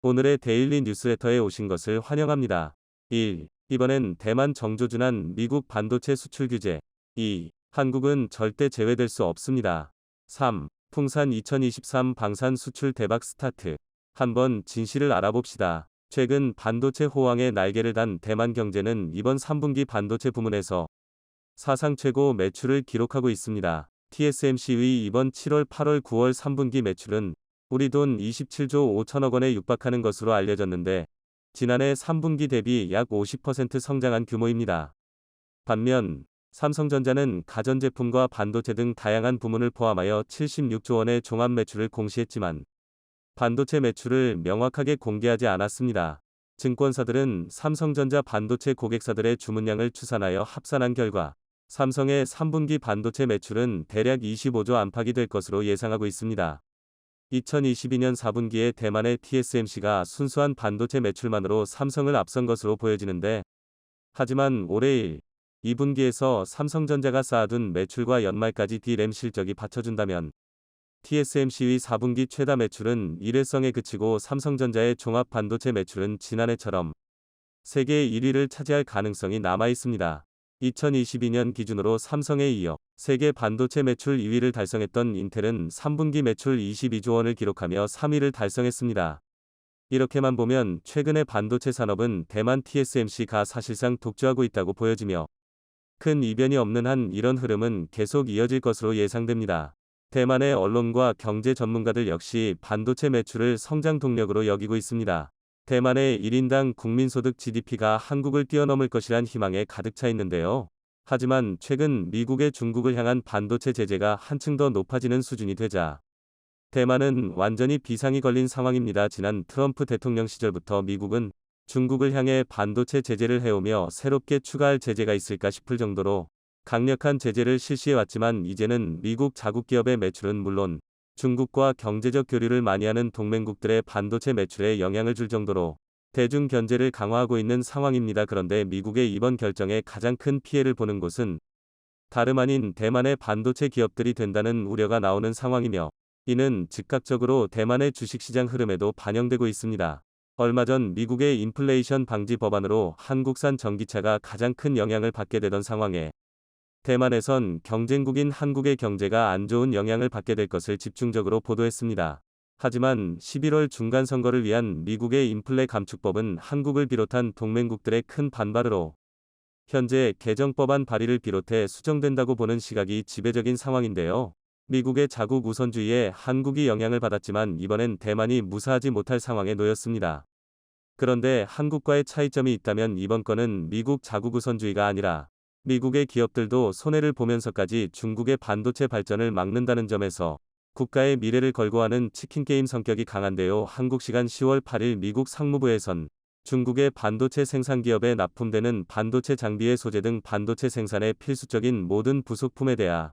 오늘의 데일리 뉴스레터에 오신 것을 환영합니다. 1. 이번엔 대만 정조준한 미국 반도체 수출 규제. 2. 한국은 절대 제외될 수 없습니다. 3. 풍산 2023 방산 수출 대박 스타트. 한번 진실을 알아봅시다. 최근 반도체 호황에 날개를 단 대만 경제는 이번 3분기 반도체 부문에서 사상 최고 매출을 기록하고 있습니다. TSMC의 이번 7월, 8월, 9월 3분기 매출은 우리 돈 27조 5천억 원에 육박하는 것으로 알려졌는데 지난해 3분기 대비 약 50% 성장한 규모입니다. 반면 삼성전자는 가전제품과 반도체 등 다양한 부문을 포함하여 76조 원의 종합 매출을 공시했지만 반도체 매출을 명확하게 공개하지 않았습니다. 증권사들은 삼성전자 반도체 고객사들의 주문량을 추산하여 합산한 결과 삼성의 3분기 반도체 매출은 대략 25조 안팎이 될 것으로 예상하고 있습니다. 2022년 4분기에 대만의 TSMC가 순수한 반도체 매출만으로 삼성을 앞선 것으로 보여지는데 하지만 올해 2분기에서 삼성전자가 쌓아둔 매출과 연말까지 D램 실적이 받쳐준다면 TSMC의 4분기 최다 매출은 일회성에 그치고 삼성전자의 종합 반도체 매출은 지난해처럼 세계 1위를 차지할 가능성이 남아 있습니다. 2022년 기준으로 삼성에 이어 세계 반도체 매출 2위를 달성했던 인텔은 3분기 매출 22조 원을 기록하며 3위를 달성했습니다. 이렇게만 보면 최근의 반도체 산업은 대만 TSMC가 사실상 독주하고 있다고 보여지며 큰 이변이 없는 한 이런 흐름은 계속 이어질 것으로 예상됩니다. 대만의 언론과 경제 전문가들 역시 반도체 매출을 성장 동력으로 여기고 있습니다. 대만의 1인당 국민소득 GDP가 한국을 뛰어넘을 것이란 희망에 가득 차 있는데요. 하지만 최근 미국의 중국을 향한 반도체 제재가 한층 더 높아지는 수준이 되자 대만은 완전히 비상이 걸린 상황입니다. 지난 트럼프 대통령 시절부터 미국은 중국을 향해 반도체 제재를 해오며 새롭게 추가할 제재가 있을까 싶을 정도로 강력한 제재를 실시해왔지만 이제는 미국 자국 기업의 매출은 물론 중국과 경제적 교류를 많이 하는 동맹국들의 반도체 매출에 영향을 줄 정도로 대중 견제를 강화하고 있는 상황입니다. 그런데 미국의 이번 결정에 가장 큰 피해를 보는 곳은 다름 아닌 대만의 반도체 기업들이 된다는 우려가 나오는 상황이며 이는 즉각적으로 대만의 주식시장 흐름에도 반영되고 있습니다. 얼마 전 미국의 인플레이션 방지 법안으로 한국산 전기차가 가장 큰 영향을 받게 되던 상황에 대만에선 경쟁국인 한국의 경제가 안 좋은 영향을 받게 될 것을 집중적으로 보도했습니다. 하지만 11월 중간선거를 위한 미국의 인플레 감축법은 한국을 비롯한 동맹국들의 큰 반발으로 현재 개정법안 발의를 비롯해 수정된다고 보는 시각이 지배적인 상황인데요. 미국의 자국 우선주의에 한국이 영향을 받았지만 이번엔 대만이 무사하지 못할 상황에 놓였습니다. 그런데 한국과의 차이점이 있다면 이번 건은 미국 자국 우선주의가 아니라 미국의 기업들도 손해를 보면서까지 중국의 반도체 발전을 막는다는 점에서 국가의 미래를 걸고 하는 치킨게임 성격이 강한데요. 한국 시간 10월 8일 미국 상무부에선 중국의 반도체 생산 기업에 납품되는 반도체 장비의 소재 등 반도체 생산에 필수적인 모든 부속품에 대하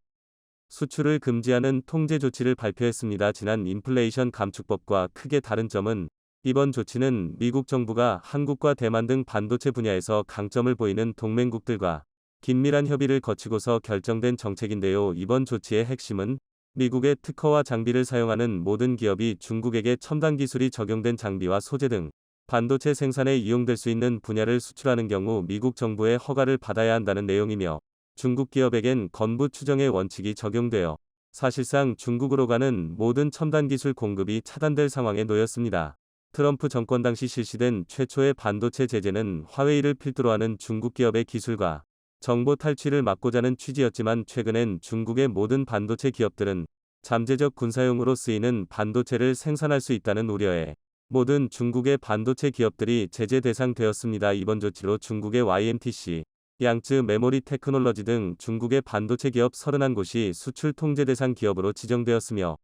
수출을 금지하는 통제 조치를 발표했습니다. 지난 인플레이션 감축법과 크게 다른 점은 이번 조치는 미국 정부가 한국과 대만 등 반도체 분야에서 강점을 보이는 동맹국들과 긴밀한 협의를 거치고서 결정된 정책인데요. 이번 조치의 핵심은 미국의 특허와 장비를 사용하는 모든 기업이 중국에게 첨단 기술이 적용된 장비와 소재 등 반도체 생산에 이용될 수 있는 분야를 수출하는 경우 미국 정부의 허가를 받아야 한다는 내용이며 중국 기업에겐 건부 추정의 원칙이 적용되어 사실상 중국으로 가는 모든 첨단 기술 공급이 차단될 상황에 놓였습니다. 트럼프 정권 당시 실시된 최초의 반도체 제재는 화웨이를 필두로 하는 중국 기업의 기술과 정보 탈취를 막고자 하는 취지였지만 최근엔 중국의 모든 반도체 기업들은 잠재적 군사용으로 쓰이는 반도체를 생산할 수 있다는 우려에 모든 중국의 반도체 기업들이 제재 대상 되었습니다. 이번 조치로 중국의 YMTC, 양쯔 메모리 테크놀러지 등 중국의 반도체 기업 31곳이 수출 통제 대상 기업으로 지정되었으며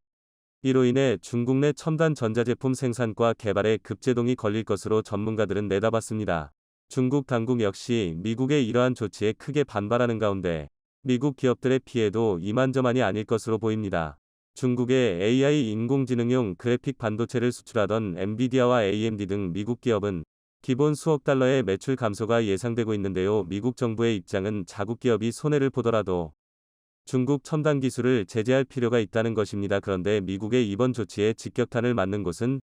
이로 인해 중국 내 첨단 전자제품 생산과 개발에 급제동이 걸릴 것으로 전문가들은 내다봤습니다. 중국 당국 역시 미국의 이러한 조치에 크게 반발하는 가운데 미국 기업들의 피해도 이만저만이 아닐 것으로 보입니다. 중국의 AI 인공지능용 그래픽 반도체를 수출하던 엔비디아와 AMD 등 미국 기업은 기본 수억 달러의 매출 감소가 예상되고 있는데요. 미국 정부의 입장은 자국 기업이 손해를 보더라도 중국 첨단 기술을 제재할 필요가 있다는 것입니다. 그런데 미국의 이번 조치에 직격탄을 맞는 곳은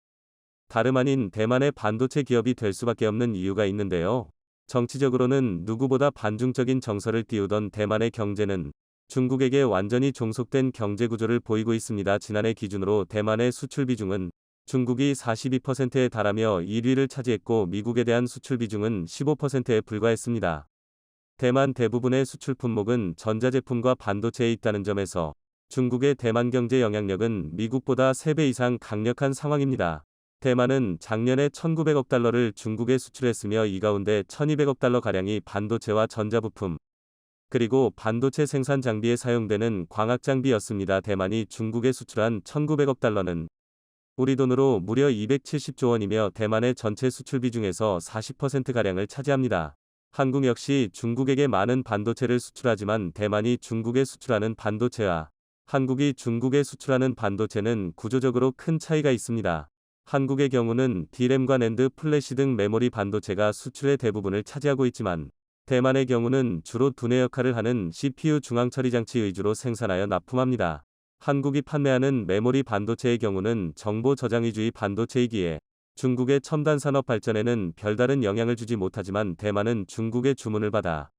다름 아닌 대만의 반도체 기업이 될 수밖에 없는 이유가 있는데요. 정치적으로는 누구보다 반중적인 정서를 띄우던 대만의 경제는 중국에게 완전히 종속된 경제 구조를 보이고 있습니다. 지난해 기준으로 대만의 수출 비중은 중국이 42%에 달하며 1위를 차지했고 미국에 대한 수출 비중은 15%에 불과했습니다. 대만 대부분의 수출 품목은 전자제품과 반도체에 있다는 점에서 중국의 대만 경제 영향력은 미국보다 3배 이상 강력한 상황입니다. 대만은 작년에 1,900억 달러를 중국에 수출했으며 이 가운데 1,200억 달러 가량이 반도체와 전자부품, 그리고 반도체 생산 장비에 사용되는 광학 장비였습니다. 대만이 중국에 수출한 1,900억 달러는 우리 돈으로 무려 270조 원이며 대만의 전체 수출 비중에서 40%가량을 차지합니다. 한국 역시 중국에게 많은 반도체를 수출하지만 대만이 중국에 수출하는 반도체와 한국이 중국에 수출하는 반도체는 구조적으로 큰 차이가 있습니다. 한국의 경우는 D램과 낸드, 플래시 등 메모리 반도체가 수출의 대부분을 차지하고 있지만 대만의 경우는 주로 두뇌 역할을 하는 CPU 중앙처리장치 위주로 생산하여 납품합니다. 한국이 판매하는 메모리 반도체의 경우는 정보 저장 위주의 반도체이기에 중국의 첨단 산업 발전에는 별다른 영향을 주지 못하지만 대만은 중국의 주문을 받아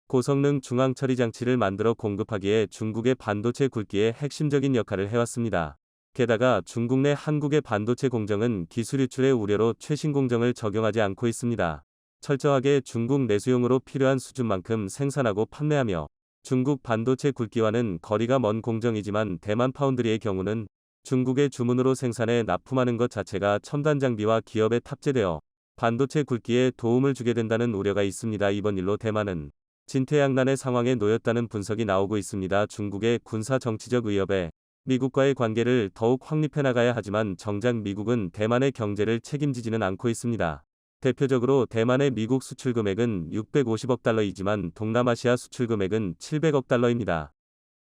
고성능 중앙처리장치를 만들어 공급하기에 중국의 반도체 굵기에 핵심적인 역할을 해왔습니다. 게다가 중국 내 한국의 반도체 공정은 기술 유출의 우려로 최신 공정을 적용하지 않고 있습니다. 철저하게 중국 내수용으로 필요한 수준만큼 생산하고 판매하며 중국 반도체 굵기와는 거리가 먼 공정이지만 대만 파운드리의 경우는 중국의 주문으로 생산해 납품하는 것 자체가 첨단 장비와 기업에 탑재되어 반도체 굵기에 도움을 주게 된다는 우려가 있습니다. 이번 일로 대만은 진퇴양난의 상황에 놓였다는 분석이 나오고 있습니다. 중국의 군사 정치적 위협에 미국과의 관계를 더욱 확립해 나가야 하지만 정작 미국은 대만의 경제를 책임지지는 않고 있습니다. 대표적으로 대만의 미국 수출 금액은 650억 달러이지만 동남아시아 수출 금액은 700억 달러입니다.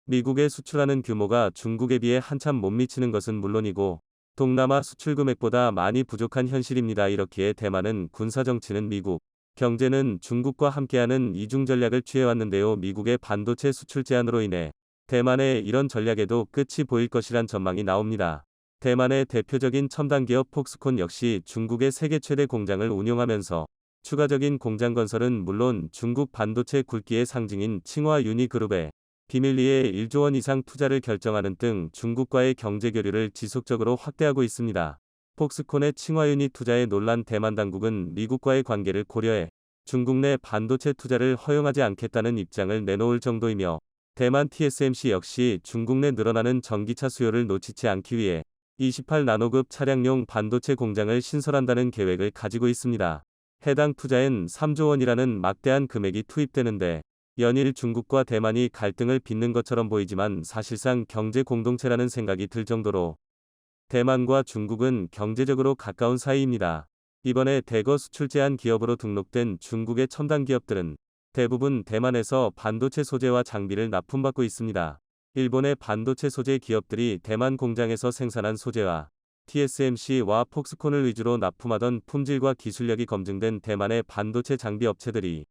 미국에 수출하는 규모가 중국에 비해 한참 못 미치는 것은 물론이고 동남아 수출 금액보다 많이 부족한 현실입니다. 이렇기에 대만은 군사 정치는 미국, 경제는 중국과 함께하는 이중 전략을 취해왔는데요. 미국의 반도체 수출 제한으로 인해 대만의 이런 전략에도 끝이 보일 것이란 전망이 나옵니다. 대만의 대표적인 첨단 기업 폭스콘 역시 중국의 세계 최대 공장을 운영하면서 추가적인 공장 건설은 물론 중국 반도체 굵기의 상징인 칭화 유니그룹에 비밀리에 1조 원 이상 투자를 결정하는 등 중국과의 경제 교류를 지속적으로 확대하고 있습니다. 폭스콘의 칭화유니 투자에 놀란 대만 당국은 미국과의 관계를 고려해 중국 내 반도체 투자를 허용하지 않겠다는 입장을 내놓을 정도이며 대만 TSMC 역시 중국 내 늘어나는 전기차 수요를 놓치지 않기 위해 28나노급 차량용 반도체 공장을 신설한다는 계획을 가지고 있습니다. 해당 투자엔 3조 원이라는 막대한 금액이 투입되는데 연일 중국과 대만이 갈등을 빚는 것처럼 보이지만 사실상 경제 공동체라는 생각이 들 정도로 대만과 중국은 경제적으로 가까운 사이입니다. 이번에 대거 수출 제한 기업으로 등록된 중국의 첨단 기업들은 대부분 대만에서 반도체 소재와 장비를 납품받고 있습니다. 일본의 반도체 소재 기업들이 대만 공장에서 생산한 소재와 TSMC와 폭스콘을 위주로 납품하던 품질과 기술력이 검증된 대만의 반도체 장비 업체들이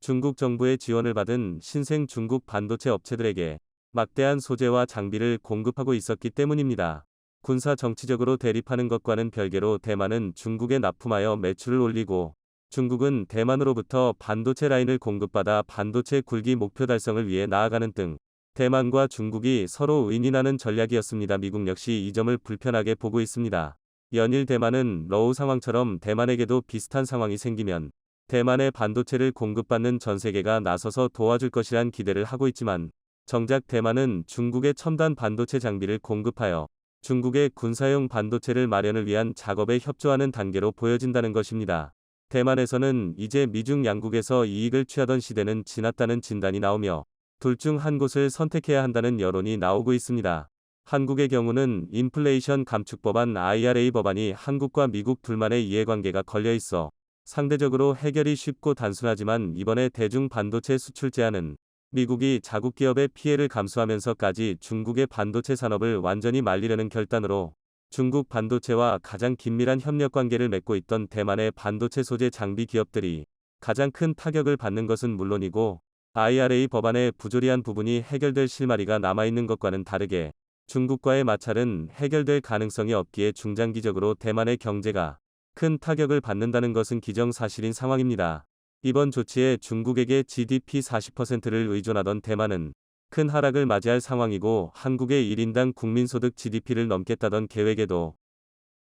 중국 정부의 지원을 받은 신생 중국 반도체 업체들에게 막대한 소재와 장비를 공급하고 있었기 때문입니다. 군사 정치적으로 대립하는 것과는 별개로 대만은 중국에 납품하여 매출을 올리고 중국은 대만으로부터 반도체 라인을 공급받아 반도체 굵기 목표 달성을 위해 나아가는 등 대만과 중국이 서로 윈윈하는 전략이었습니다. 미국 역시 이 점을 불편하게 보고 있습니다. 연일 대만은 러우 상황처럼 대만에게도 비슷한 상황이 생기면 대만의 반도체를 공급받는 전 세계가 나서서 도와줄 것이란 기대를 하고 있지만 정작 대만은 중국의 첨단 반도체 장비를 공급하여 중국의 군사용 반도체를 마련을 위한 작업에 협조하는 단계로 보여진다는 것입니다. 대만에서는 이제 미중 양국에서 이익을 취하던 시대는 지났다는 진단이 나오며 둘 중 한 곳을 선택해야 한다는 여론이 나오고 있습니다. 한국의 경우는 인플레이션 감축 법안 IRA 법안이 한국과 미국 둘만의 이해관계가 걸려 있어 상대적으로 해결이 쉽고 단순하지만 이번에 대중 반도체 수출 제한은 미국이 자국 기업의 피해를 감수하면서까지 중국의 반도체 산업을 완전히 말리려는 결단으로 중국 반도체와 가장 긴밀한 협력 관계를 맺고 있던 대만의 반도체 소재 장비 기업들이 가장 큰 타격을 받는 것은 물론이고 IRA 법안의 부조리한 부분이 해결될 실마리가 남아있는 것과는 다르게 중국과의 마찰은 해결될 가능성이 없기에 중장기적으로 대만의 경제가 큰 타격을 받는다는 것은 기정사실인 상황입니다. 이번 조치에 중국에게 GDP 40%를 의존하던 대만은 큰 하락을 맞이할 상황이고 한국의 1인당 국민소득 GDP를 넘겠다던 계획에도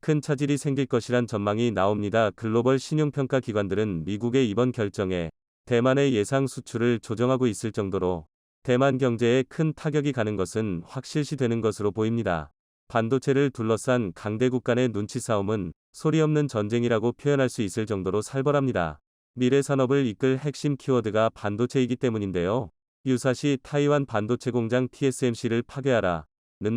큰 차질이 생길 것이란 전망이 나옵니다. 글로벌 신용평가 기관들은 미국의 이번 결정에 대만의 예상 수출을 조정하고 있을 정도로 대만 경제에 큰 타격이 가는 것은 확실시 되는 것으로 보입니다. 반도체를 둘러싼 강대국 간의 눈치 싸움은 소리 없는 전쟁이라고 표현할 수 있을 정도로 살벌합니다. 미래 산업을 이끌 핵심 키워드가 반도체이기 때문인데요. 유사시 타이완 반도체 공장 TSMC를 파괴하라는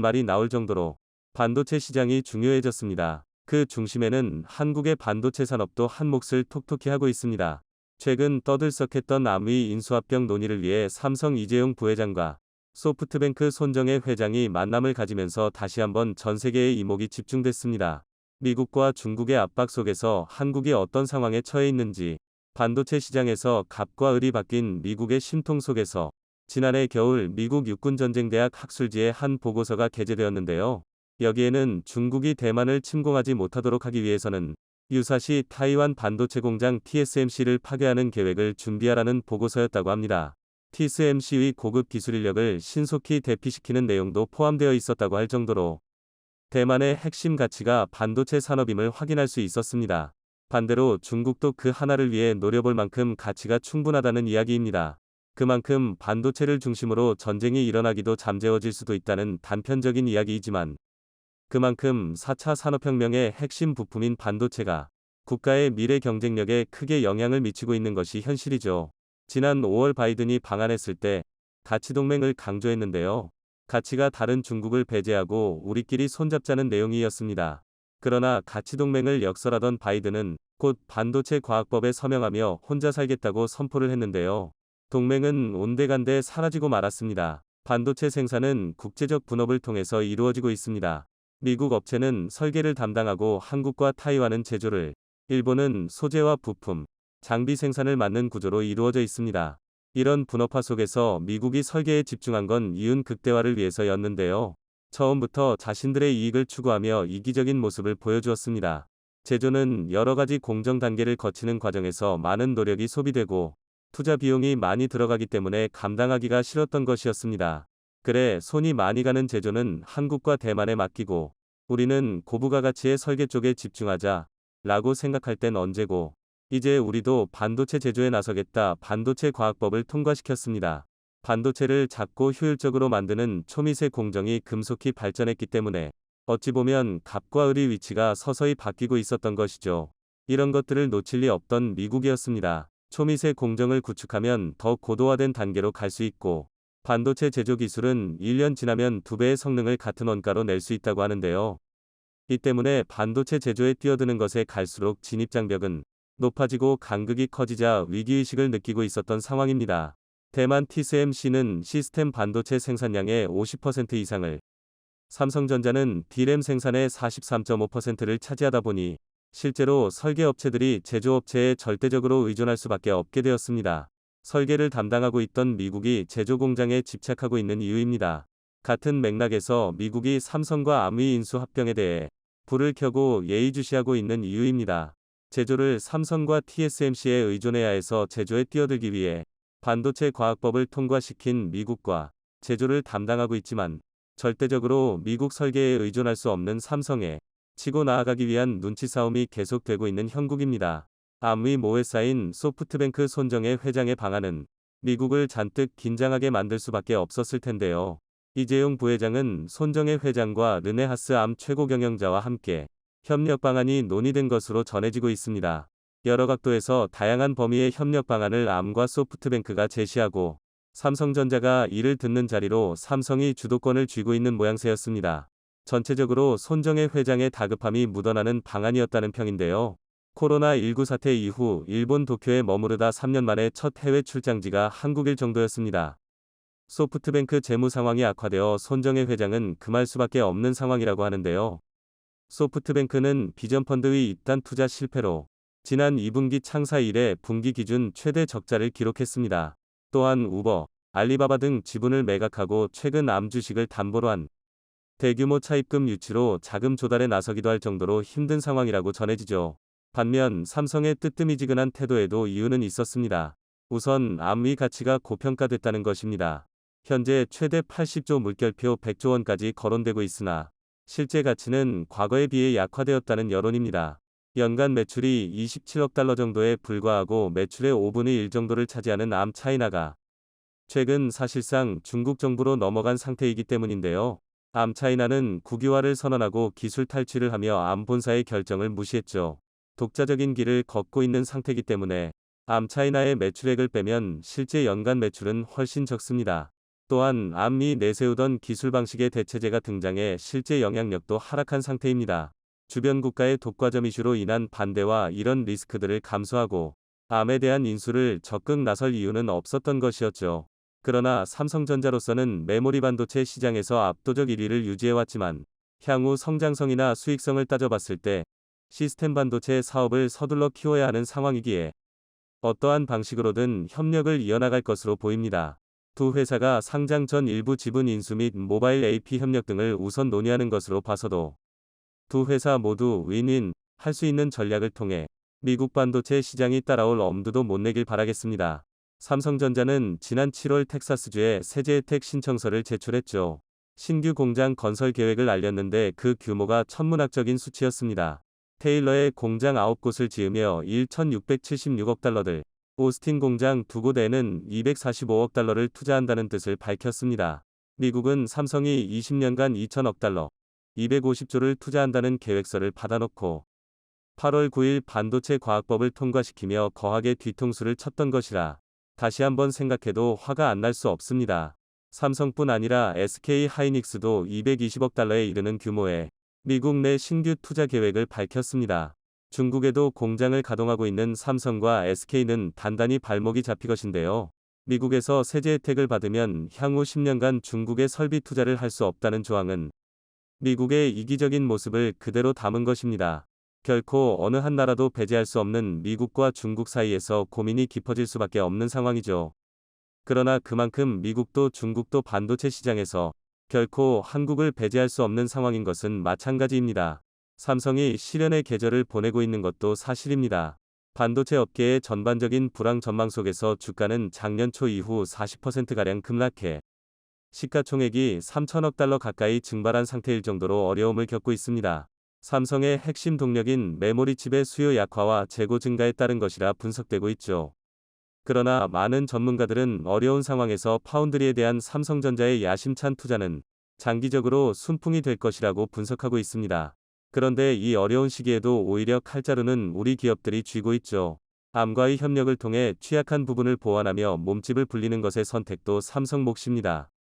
말이 나올 정도로 반도체 시장이 중요해졌습니다. 그 중심에는 한국의 반도체 산업도 한 몫을 톡톡히 하고 있습니다. 최근 떠들썩했던 암의 인수합병 논의를 위해 삼성 이재용 부회장과 소프트뱅크 손정혜 회장이 만남을 가지면서 다시 한번 전 세계의 이목이 집중됐습니다. 미국과 중국의 압박 속에서 한국이 어떤 상황에 처해 있는지, 반도체 시장에서 갑과 을이 바뀐 미국의 심통 속에서 지난해 겨울 미국 육군전쟁대학 학술지의 한 보고서가 게재되었는데요. 여기에는 중국이 대만을 침공하지 못하도록 하기 위해서는 유사시 타이완 반도체 공장 TSMC를 파괴하는 계획을 준비하라는 보고서였다고 합니다. TSMC의 고급 기술 인력을 신속히 대피시키는 내용도 포함되어 있었다고 할 정도로 대만의 핵심 가치가 반도체 산업임을 확인할 수 있었습니다. 반대로 중국도 그 하나를 위해 노려볼 만큼 가치가 충분하다는 이야기입니다. 그만큼 반도체를 중심으로 전쟁이 일어나기도 잠재워질 수도 있다는 단편적인 이야기이지만 그만큼 4차 산업혁명의 핵심 부품인 반도체가 국가의 미래 경쟁력에 크게 영향을 미치고 있는 것이 현실이죠. 지난 5월 바이든이 방한했을 때 가치동맹을 강조했는데요. 가치가 다른 중국을 배제하고 우리끼리 손잡자는 내용이었습니다. 그러나 가치동맹을 역설하던 바이든은 곧 반도체 과학법에 서명하며 혼자 살겠다고 선포를 했는데요. 동맹은 온데간데 사라지고 말았습니다. 반도체 생산은 국제적 분업을 통해서 이루어지고 있습니다. 미국 업체는 설계를 담당하고 한국과 타이완은 제조를, 일본은 소재와 부품, 장비 생산을 맡는 구조로 이루어져 있습니다. 이런 분업화 속에서 미국이 설계에 집중한 건 이윤 극대화를 위해서였는데요. 처음부터 자신들의 이익을 추구하며 이기적인 모습을 보여주었습니다. 제조는 여러 가지 공정 단계를 거치는 과정에서 많은 노력이 소비되고 투자 비용이 많이 들어가기 때문에 감당하기가 싫었던 것이었습니다. 그래 손이 많이 가는 제조는 한국과 대만에 맡기고 우리는 고부가 가치의 설계 쪽에 집중하자 라고 생각할 땐 언제고 이제 우리도 반도체 제조에 나서겠다. 반도체 과학법을 통과시켰습니다. 반도체를 작고 효율적으로 만드는 초미세 공정이 금속히 발전했기 때문에 어찌 보면 갑과 을의 위치가 서서히 바뀌고 있었던 것이죠. 이런 것들을 놓칠 리 없던 미국이었습니다. 초미세 공정을 구축하면 더 고도화된 단계로 갈 수 있고 반도체 제조 기술은 1년 지나면 2배의 성능을 같은 원가로 낼 수 있다고 하는데요. 이 때문에 반도체 제조에 뛰어드는 것에 갈수록 진입장벽은 높아지고 간극이 커지자 위기의식을 느끼고 있었던 상황입니다. 대만 TSMC는 시스템 반도체 생산량의 50% 이상을, 삼성전자는 D램 생산의 43.5%를 차지하다 보니 실제로 설계업체들이 제조업체에 절대적으로 의존할 수밖에 없게 되었습니다. 설계를 담당하고 있던 미국이 제조 공장에 집착하고 있는 이유입니다. 같은 맥락에서 미국이 삼성과 암의 인수 합병에 대해 불을 켜고 예의주시하고 있는 이유입니다. 제조를 삼성과 TSMC에 의존해야 해서 제조에 뛰어들기 위해 반도체 과학법을 통과시킨 미국과 제조를 담당하고 있지만 절대적으로 미국 설계에 의존할 수 없는 삼성에 치고 나아가기 위한 눈치 싸움이 계속되고 있는 형국입니다. 암의 모에 쌓인 소프트뱅크 손정혜 회장의 방안은 미국을 잔뜩 긴장하게 만들 수밖에 없었을 텐데요. 이재용 부회장은 손정혜 회장과 르네하스 암 최고 경영자와 함께 협력 방안이 논의된 것으로 전해지고 있습니다. 여러 각도에서 다양한 범위의 협력 방안을 암과 소프트뱅크가 제시하고 삼성전자가 이를 듣는 자리로 삼성이 주도권을 쥐고 있는 모양새였습니다. 전체적으로 손정혜 회장의 다급함이 묻어나는 방안이었다는 평인데요. 코로나19 사태 이후 일본 도쿄에 머무르다 3년 만에 첫 해외 출장지가 한국일 정도였습니다. 소프트뱅크 재무 상황이 악화되어 손정혜 회장은 금할 수밖에 없는 상황이라고 하는데요. 소프트뱅크는 비전펀드의 입단 투자 실패로 지난 2분기 창사 이래 분기 기준 최대 적자를 기록했습니다. 또한 우버, 알리바바 등 지분을 매각하고 최근 암 주식을 담보로 한 대규모 차입금 유치로 자금 조달에 나서기도 할 정도로 힘든 상황이라고 전해지죠. 반면 삼성의 뜨뜨미지근한 태도에도 이유는 있었습니다. 우선 암위 가치가 고평가됐다는 것입니다. 현재 최대 80조 물결표 100조 원까지 거론되고 있으나 실제 가치는 과거에 비해 약화되었다는 여론입니다. 연간 매출이 27억 달러 정도에 불과하고 매출의 5분의 1 정도를 차지하는 암차이나가 최근 사실상 중국 정부로 넘어간 상태이기 때문인데요. 암차이나는 국유화를 선언하고 기술 탈취를 하며 암 본사의 결정을 무시했죠. 독자적인 길을 걷고 있는 상태이기 때문에 암차이나의 매출액을 빼면 실제 연간 매출은 훨씬 적습니다. 또한 암이 내세우던 기술 방식의 대체제가 등장해 실제 영향력도 하락한 상태입니다. 주변 국가의 독과점 이슈로 인한 반대와 이런 리스크들을 감수하고 암에 대한 인수를 적극 나설 이유는 없었던 것이었죠. 그러나 삼성전자로서는 메모리 반도체 시장에서 압도적 1위를 유지해왔지만 향후 성장성이나 수익성을 따져봤을 때 시스템 반도체 사업을 서둘러 키워야 하는 상황이기에 어떠한 방식으로든 협력을 이어나갈 것으로 보입니다. 두 회사가 상장 전 일부 지분 인수 및 모바일 AP 협력 등을 우선 논의하는 것으로 봐서도 두 회사 모두 윈윈 할 수 있는 전략을 통해 미국 반도체 시장이 따라올 엄두도 못 내길 바라겠습니다. 삼성전자는 지난 7월 텍사스주에 세제 혜택 신청서를 제출했죠. 신규 공장 건설 계획을 알렸는데 그 규모가 천문학적인 수치였습니다. 테일러에 공장 9곳을 지으며 1,676억 달러들, 오스틴 공장 2곳에는 245억 달러를 투자한다는 뜻을 밝혔습니다. 미국은 삼성이 20년간 2천억 달러, 250조를 투자한다는 계획서를 받아놓고 8월 9일 반도체 과학법을 통과시키며 거하게 뒤통수를 쳤던 것이라 다시 한번 생각해도 화가 안 날 수 없습니다. 삼성뿐 아니라 SK 하이닉스도 220억 달러에 이르는 규모의 미국 내 신규 투자 계획을 밝혔습니다. 중국에도 공장을 가동하고 있는 삼성과 SK는 단단히 발목이 잡힐 것인데요. 미국에서 세제 혜택을 받으면 향후 10년간 중국에 설비 투자를 할 수 없다는 조항은 미국의 이기적인 모습을 그대로 담은 것입니다. 결코 어느 한 나라도 배제할 수 없는 미국과 중국 사이에서 고민이 깊어질 수밖에 없는 상황이죠. 그러나 그만큼 미국도 중국도 반도체 시장에서 결코 한국을 배제할 수 없는 상황인 것은 마찬가지입니다. 삼성이 실현의 계절을 보내고 있는 것도 사실입니다. 반도체 업계의 전반적인 불황 전망 속에서 주가는 작년 초 이후 40%가량 급락해 시가총액이 3천억 달러 가까이 증발한 상태일 정도로 어려움을 겪고 있습니다. 삼성의 핵심 동력인 메모리 칩의 수요 약화와 재고 증가에 따른 것이라 분석되고 있죠. 그러나 많은 전문가들은 어려운 상황에서 파운드리에 대한 삼성전자의 야심찬 투자는 장기적으로 순풍이 될 것이라고 분석하고 있습니다. 그런데 이 어려운 시기에도 오히려 칼자루는 우리 기업들이 쥐고 있죠. 암과의 협력을 통해 취약한 부분을 보완하며 몸집을 불리는 것의 선택도 삼성 몫입니다.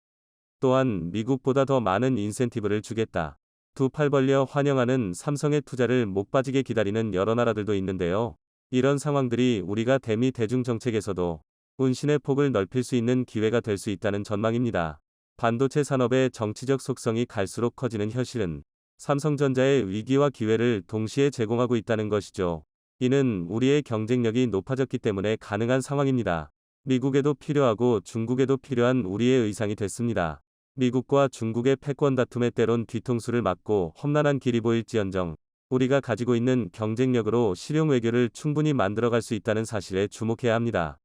또한 미국보다 더 많은 인센티브를 주겠다. 두 팔 벌려 환영하는 삼성의 투자를 목 빠지게 기다리는 여러 나라들도 있는데요. 이런 상황들이 우리가 대미 대중 정책에서도 운신의 폭을 넓힐 수 있는 기회가 될 수 있다는 전망입니다. 반도체 산업의 정치적 속성이 갈수록 커지는 현실은 삼성전자의 위기와 기회를 동시에 제공하고 있다는 것이죠. 이는 우리의 경쟁력이 높아졌기 때문에 가능한 상황입니다. 미국에도 필요하고 중국에도 필요한 우리의 의상이 됐습니다. 미국과 중국의 패권 다툼에 때론 뒤통수를 맞고 험난한 길이 보일지언정 우리가 가지고 있는 경쟁력으로 실용 외교를 충분히 만들어갈 수 있다는 사실에 주목해야 합니다.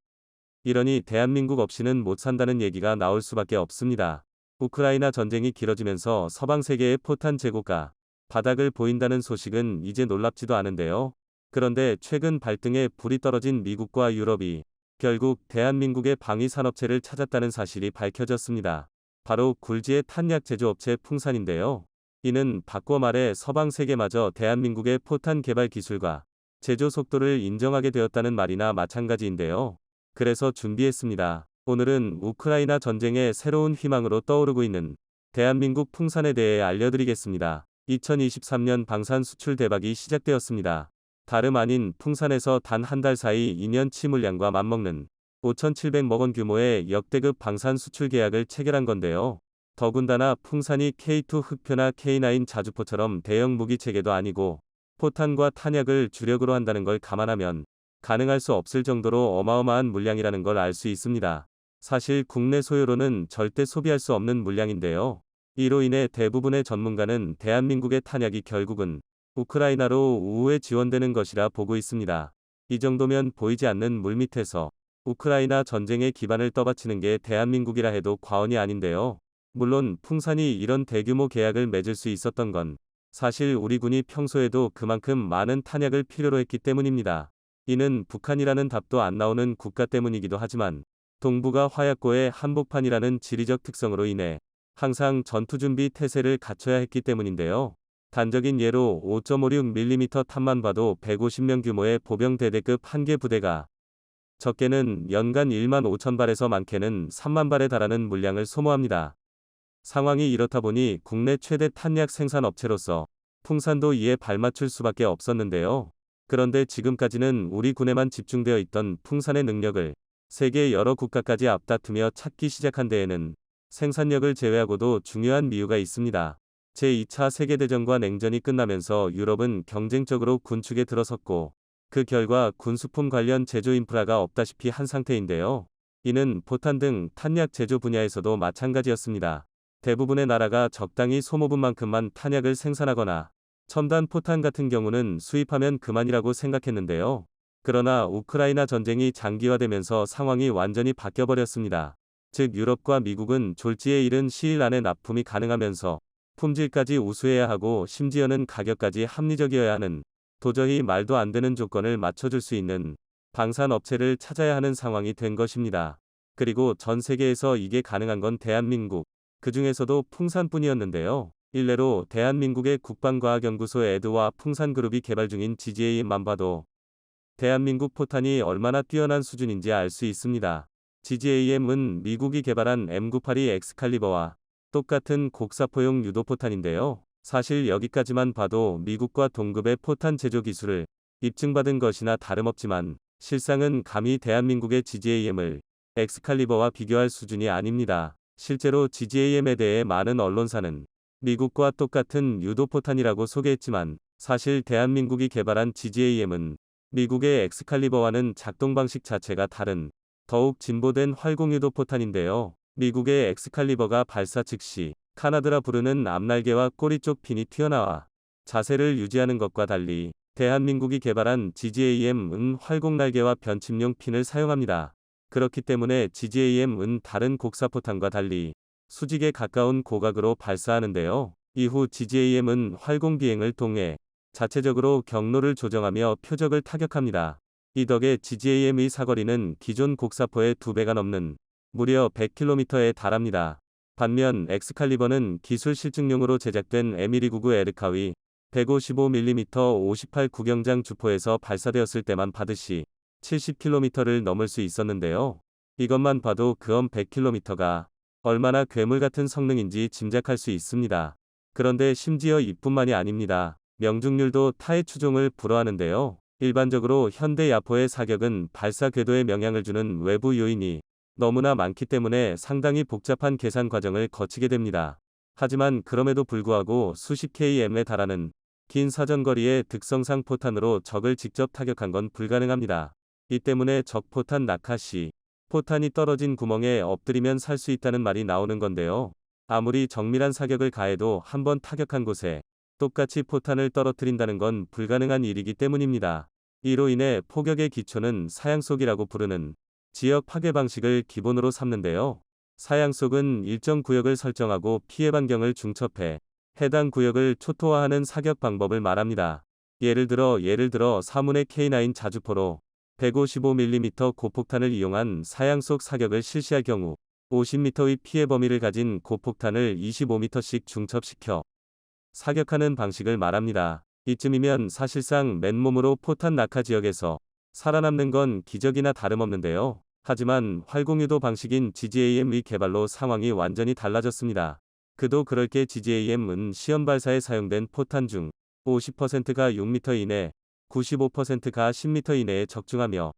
이러니 대한민국 없이는 못 산다는 얘기가 나올 수밖에 없습니다. 우크라이나 전쟁이 길어지면서 서방 세계의 포탄 재고가 바닥을 보인다는 소식은 이제 놀랍지도 않은데요. 그런데 최근 발등에 불이 떨어진 미국과 유럽이 결국 대한민국의 방위 산업체를 찾았다는 사실이 밝혀졌습니다. 바로 굴지의 탄약 제조업체 풍산인데요. 이는 바꿔 말해 서방 세계마저 대한민국의 포탄 개발 기술과 제조 속도를 인정하게 되었다는 말이나 마찬가지인데요. 그래서 준비했습니다. 오늘은 우크라이나 전쟁의 새로운 희망으로 떠오르고 있는 대한민국 풍산에 대해 알려드리겠습니다. 2023년 방산 수출 대박이 시작되었습니다. 다름 아닌 풍산에서 단 한 달 사이 2년치 물량과 맞먹는 5,700억 원 규모의 역대급 방산 수출 계약을 체결한 건데요. 더군다나 풍산이 K2 흑표나 K9 자주포처럼 대형 무기 체계도 아니고 포탄과 탄약을 주력으로 한다는 걸 감안하면 가능할 수 없을 정도로 어마어마한 물량이라는 걸 알 수 있습니다. 사실 국내 소요로는 절대 소비할 수 없는 물량인데요. 이로 인해 대부분의 전문가는 대한민국의 탄약이 결국은 우크라이나로 우후에 지원되는 것이라 보고 있습니다. 이 정도면 보이지 않는 물밑에서 우크라이나 전쟁의 기반을 떠받치는 게 대한민국이라 해도 과언이 아닌데요. 물론 풍산이 이런 대규모 계약을 맺을 수 있었던 건 사실 우리 군이 평소에도 그만큼 많은 탄약을 필요로 했기 때문입니다. 이는 북한이라는 답도 안 나오는 국가 때문이기도 하지만 동북아 화약고의 한복판이라는 지리적 특성으로 인해 항상 전투준비 태세를 갖춰야 했기 때문인데요. 단적인 예로 5.56mm 탄만 봐도 150명 규모의 보병 대대급 한 개 부대가 적게는 연간 1만 5천 발에서 많게는 3만 발에 달하는 물량을 소모합니다. 상황이 이렇다 보니 국내 최대 탄약 생산 업체로서 풍산도 이에 발맞출 수밖에 없었는데요. 그런데 지금까지는 우리 군에만 집중되어 있던 풍산의 능력을 세계 여러 국가까지 앞다투며 찾기 시작한 데에는 생산력을 제외하고도 중요한 이유가 있습니다. 제2차 세계대전과 냉전이 끝나면서 유럽은 경쟁적으로 군축에 들어섰고 그 결과 군수품 관련 제조 인프라가 없다시피 한 상태인데요. 이는 포탄 등 탄약 제조 분야에서도 마찬가지였습니다. 대부분의 나라가 적당히 소모분만큼만 탄약을 생산하거나 첨단 포탄 같은 경우는 수입하면 그만이라고 생각했는데요. 그러나 우크라이나 전쟁이 장기화되면서 상황이 완전히 바뀌어버렸습니다. 즉 유럽과 미국은 졸지에 이른 시일 안에 납품이 가능하면서 품질까지 우수해야 하고 심지어는 가격까지 합리적이어야 하는 도저히 말도 안 되는 조건을 맞춰줄 수 있는 방산 업체를 찾아야 하는 상황이 된 것입니다. 그리고 전 세계에서 이게 가능한 건 대한민국, 그 중에서도 풍산뿐이었는데요. 일례로 대한민국의 국방과학연구소 에드와 풍산그룹이 개발 중인 GJM만 봐도 대한민국 포탄이 얼마나 뛰어난 수준인지 알 수 있습니다. GJM은 미국이 개발한 M982 엑스칼리버와 똑같은 곡사포용 유도포탄인데요. 사실 여기까지만 봐도 미국과 동급의 포탄 제조 기술을 입증받은 것이나 다름없지만 실상은 감히 대한민국의 GJM을 엑스칼리버와 비교할 수준이 아닙니다. 실제로 GJM에 대해 많은 언론사는 미국과 똑같은 유도포탄이라고 소개했지만 사실 대한민국이 개발한 GJM은 미국의 엑스칼리버와는 작동 방식 자체가 다른 더욱 진보된 활공유도 포탄인데요. 미국의 엑스칼리버가 발사 즉시 카나드라 부르는 앞날개와 꼬리 쪽 핀이 튀어나와 자세를 유지하는 것과 달리 대한민국이 개발한 GJM은 활공날개와 변침용 핀을 사용합니다. 그렇기 때문에 GJM은 다른 곡사포탄과 달리 수직에 가까운 고각으로 발사하는데요. 이후 GJM은 활공 비행을 통해 자체적으로 경로를 조정하며 표적을 타격합니다. 이 덕에 GJM의 사거리는 기존 곡사포의 2배가 넘는 무려 100km에 달합니다. 반면 엑스칼리버는 기술 실증용으로 제작된 M1299 에르카위 155mm 58 구경장 주포에서 발사되었을 때만 받으시 70km를 넘을 수 있었는데요. 이것만 봐도 그엄 100km가 얼마나 괴물 같은 성능인지 짐작할 수 있습니다. 그런데 심지어 이뿐만이 아닙니다. 명중률도 타의 추종을 불허하는데요. 일반적으로 현대 야포의 사격은 발사 궤도에 영향을 주는 외부 요인이 너무나 많기 때문에 상당히 복잡한 계산 과정을 거치게 됩니다. 하지만 그럼에도 불구하고 수십 km에 달하는 긴 사정거리의 특성상 포탄으로 적을 직접 타격한 건 불가능합니다. 이 때문에 적 포탄 낙하 시 포탄이 떨어진 구멍에 엎드리면 살 수 있다는 말이 나오는 건데요. 아무리 정밀한 사격을 가해도 한번 타격한 곳에 똑같이 포탄을 떨어뜨린다는 건 불가능한 일이기 때문입니다. 이로 인해 포격의 기초는 사양속이라고 부르는 지역 파괴 방식을 기본으로 삼는데요. 사양속은 일정 구역을 설정하고 피해 반경을 중첩해 해당 구역을 초토화하는 사격 방법을 말합니다. 예를 들어 4문의 K9 자주포로 155mm 고폭탄을 이용한 사양속 사격을 실시할 경우 50m의 피해 범위를 가진 고폭탄을 25m씩 중첩시켜 사격하는 방식을 말합니다. 이쯤이면 사실상 맨몸으로 포탄 낙하 지역에서 살아남는 건 기적이나 다름없는데요. 하지만 활공유도 방식인 GJM의 개발로 상황이 완전히 달라졌습니다. 그도 그럴 게 GJM은 시험 발사에 사용된 포탄 중 50%가 6m 이내, 95%가 10m 이내에 적중하며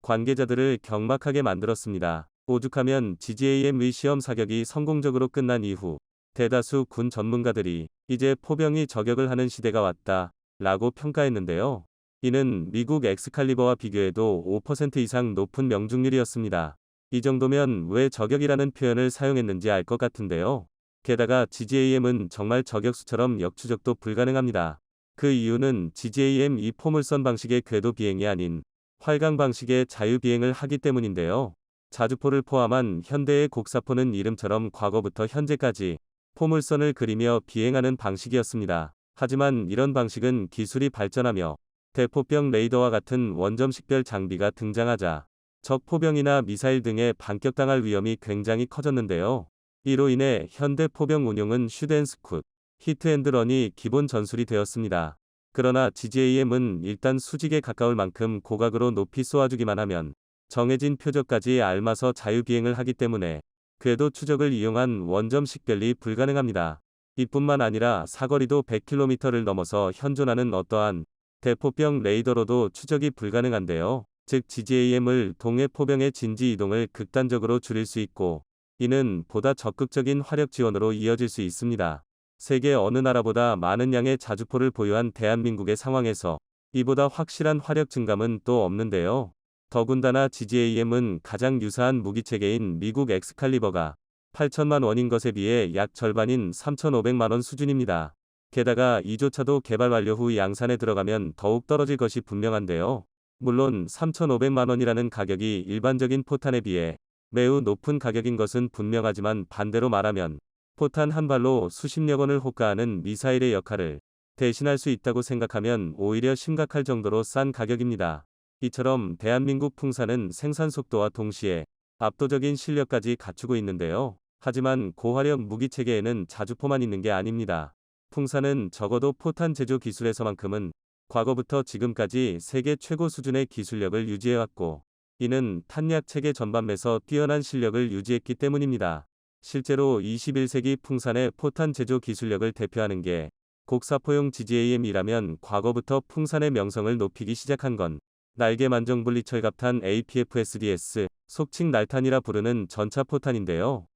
관계자들을 경막하게 만들었습니다. 오죽하면 GJM의 시험 사격이 성공적으로 끝난 이후 대다수 군 전문가들이 이제 포병이 저격을 하는 시대가 왔다 라고 평가했는데요. 이는 미국 엑스칼리버와 비교해도 5% 이상 높은 명중률이었습니다. 이 정도면 왜 저격이라는 표현을 사용했는지 알 것 같은데요. 게다가 GJM은 정말 저격수처럼 역추적도 불가능합니다. 그 이유는 GJM 이 포물선 방식의 궤도 비행이 아닌 활강 방식의 자유 비행을 하기 때문인데요. 자주포를 포함한 현대의 곡사포는 이름처럼 과거부터 현재까지 포물선을 그리며 비행하는 방식이었습니다. 하지만 이런 방식은 기술이 발전하며 대포병 레이더와 같은 원점식별 장비가 등장하자 적 포병이나 미사일 등에 반격당할 위험이 굉장히 커졌는데요. 이로 인해 현대 포병 운용은 슛앤스쿠트, 히트앤드런이 기본 전술이 되었습니다. 그러나 GJM은 일단 수직에 가까울 만큼 고각으로 높이 쏘아주기만 하면 정해진 표적까지 알맞어 자유비행을 하기 때문에 궤도 추적을 이용한 원점 식별이 불가능합니다. 이뿐만 아니라 사거리도 100km를 넘어서 현존하는 어떠한 대포병 레이더로도 추적이 불가능한데요. 즉 GJM을 동해 포병의 진지 이동을 극단적으로 줄일 수 있고 이는 보다 적극적인 화력 지원으로 이어질 수 있습니다. 세계 어느 나라보다 많은 양의 자주포를 보유한 대한민국의 상황에서 이보다 확실한 화력 증감은 또 없는데요. 더군다나 GJM은 가장 유사한 무기체계인 미국 엑스칼리버가 8천만 원인 것에 비해 약 절반인 3,500만 원 수준입니다. 게다가 이조차도 개발 완료 후 양산에 들어가면 더욱 떨어질 것이 분명한데요. 물론 3,500만 원이라는 가격이 일반적인 포탄에 비해 매우 높은 가격인 것은 분명하지만 반대로 말하면 포탄 한 발로 수십여 건을 호가하는 미사일의 역할을 대신할 수 있다고 생각하면 오히려 심각할 정도로 싼 가격입니다. 이처럼 대한민국 풍사는 생산 속도와 동시에 압도적인 실력까지 갖추고 있는데요. 하지만 고화력 무기 체계에는 자주포만 있는 게 아닙니다. 풍사는 적어도 포탄 제조 기술에서만큼은 과거부터 지금까지 세계 최고 수준의 기술력을 유지해왔고 이는 탄약 체계 전반에서 뛰어난 실력을 유지했기 때문입니다. 실제로 21세기 풍산의 포탄 제조 기술력을 대표하는 게 곡사포용 GJM이라면 과거부터 풍산의 명성을 높이기 시작한 건 날개 만정 분리철갑탄 APFSDS, 속칭 날탄이라 부르는 전차포탄인데요.